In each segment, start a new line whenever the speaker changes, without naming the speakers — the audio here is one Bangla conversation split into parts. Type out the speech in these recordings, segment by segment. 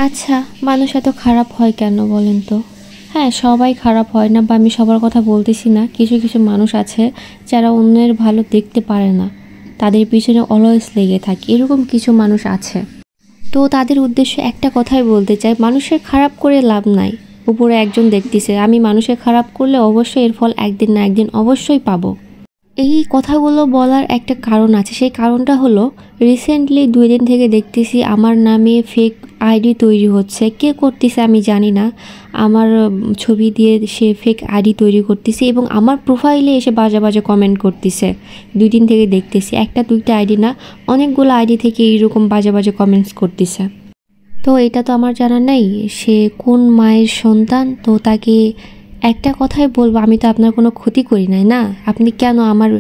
আচ্ছা, মানুষ এত খারাপ হয় কেন বলেন তো? হ্যাঁ, সবাই খারাপ হয় না, বা আমি সবার কথা বলতেছি না। কিছু কিছু মানুষ আছে যারা অন্যের ভালো দেখতে পারে না, তাদের পিছনে অলওয়েজ লেগে থাকে, এরকম কিছু মানুষ আছে। তো তাদের উদ্দেশ্যে একটা কথাই বলতে চাই, মানুষের খারাপ করে লাভ নাই। উপরে একজন দেখতেছে, আমি মানুষের খারাপ করলে অবশ্যই এর ফল একদিন না একদিন অবশ্যই পাবো। এই কথাগুলো বলার একটা কারণ আছে। সেই কারণটা হলো, রিসেন্টলি 2 দিন থেকে দেখতেছি আমার নামে ফেক আইডি তৈরি হচ্ছে। কে করতেছে আমি জানি না। আমার ছবি দিয়ে সে ফেক আইডি তৈরি করতেছে এবং আমার প্রোফাইলে এসে বাজে বাজে কমেন্ট করতেছে। 2 দিন থেকে দেখতেছি, একটা দুইটা আইডি না, অনেকগুলো আইডি থেকে এইরকম বাজে বাজে কমেন্টস করতেছে। তো এটা তো আমার জানা নেই সে কোন মায়ের সন্তান। তো তাকে একটা কথাই বলবো, আমি তো আপনার কোনো ক্ষতি করি নাই না, আপনি কেন আমার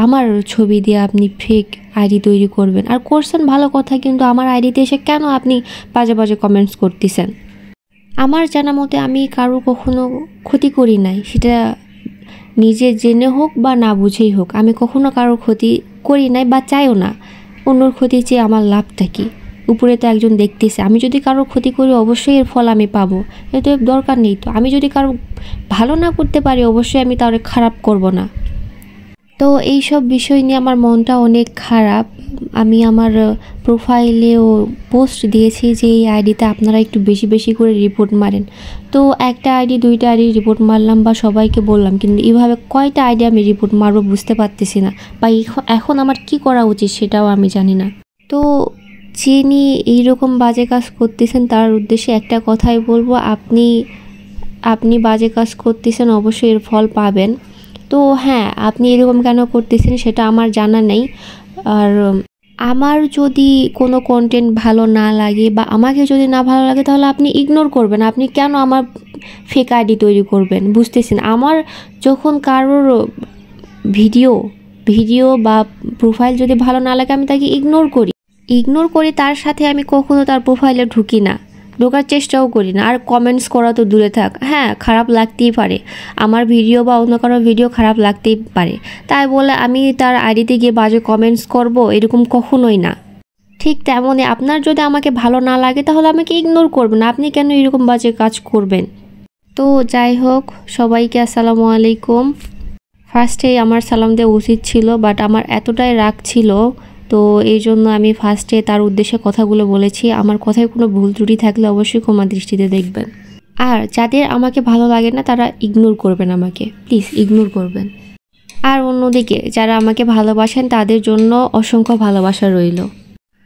আমার ছবি দিয়ে আপনি ফেক আইডি তৈরি করবেন? আর করছেন ভালো কথা, কিন্তু আমার আইডিতে এসে কেন আপনি বাজে বাজে কমেন্টস করতেছেন? আমার জানা মতে আমি কারো কখনো ক্ষতি করি নাই, সেটা নিজে জেনে হোক বা না বুঝেই হোক। আমি কখনো কারোর ক্ষতি করি নাই বা চাইও না। অন্যর ক্ষতি চেয়ে আমার লাভটা কি? উপরে তো একজন দেখতেছে, আমি যদি কারোর ক্ষতি করি অবশ্যই এর ফল আমি পাবো। এতে দরকার নেই তো। আমি যদি কারো ভালো না করতে পারি অবশ্যই আমি তার খারাপ করব না। তো এই সব বিষয় নিয়ে আমার মনটা অনেক খারাপ। আমি আমার প্রোফাইলেও পোস্ট দিয়েছি যে এই আইডিতে আপনারা একটু বেশি বেশি করে রিপোর্ট মারেন। তো একটা আইডি দুইটা আইডি রিপোর্ট মারলাম বা সবাইকে বললাম, কিন্তু এইভাবে কয়টা আইডি আমি রিপোর্ট মারবো বুঝতে পারতেছি না, বা এখন আমার কি করা উচিত সেটাও আমি জানি না। তো যিনি এইরকম বাজে কাজ করতেছেন তার উদ্দেশ্যে একটা কথাই বলবো, আপনি বাজে কাজ করতেছেন, অবশ্যই এর ফল পাবেন। তো হ্যাঁ, আপনি এরকম কেন করতেছেন সেটা আমার জানা নেই। আর আমার যদি কোনো কন্টেন্ট ভালো না লাগে বা আমাকে যদি না ভালো লাগে তাহলে আপনি ইগনোর করবেন। আপনি কেন আমার ফেক আইডি তৈরি করবেন? বুঝতেছেন, আমার যখন কারোর ভিডিও বা প্রোফাইল যদি ভালো না লাগে আমি তাকে ইগনোর করি। তার সাথে আমি কখনো তার প্রোফাইলে ঢুকি না, ঢোকার চেষ্টাও করি না। আর কমেন্টস করা তো দূরে থাক, হ্যাঁ খারাপ লাগতেই পারে, আমার ভিডিও বা অন্য কারো ভিডিও খারাপ লাগতেই পারে, তাই বলে আমি তার আইডিতে গিয়ে বাজে কমেন্টস করব এরকম কখনোই না। ঠিক তেমনই আপনার যদি আমাকে ভালো না লাগে তাহলে আমাকে ইগনোর করবেন। আপনি কেন এরকম বাজে কাজ করবেন? তো যাই হোক, সবাইকে আসসালামু আলাইকুম। ফার্স্টেই আমার সালাম দেওয়া উচিত ছিল, বাট আমার এতটাই রাগ ছিল, তো এই জন্য আমি ফার্স্টে তার উদ্দেশ্যে কথাগুলো বলেছি। আমার কথায় কোনো ভুল ত্রুটি থাকলে অবশ্যই ক্ষমা দৃষ্টিতে দেখবেন। আর যাদের আমাকে ভালো লাগে না তারা ইগনোর করবেন, আমাকে প্লিজ ইগনোর করবেন। আর অন্যদিকে যারা আমাকে ভালোবাসেন তাদের জন্য অসংখ্য ভালোবাসা রইল।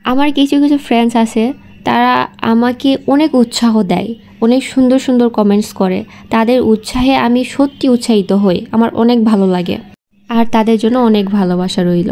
আমার কিছু কিছু ফ্রেন্ডস আছে, তারা আমাকে অনেক উৎসাহ দেয়, অনেক সুন্দর সুন্দর কমেন্টস করে। তাদের উৎসাহে আমি সত্যি উৎসাহিত হই, আমার অনেক ভালো লাগে। আর তাদের জন্য অনেক ভালোবাসা রইল।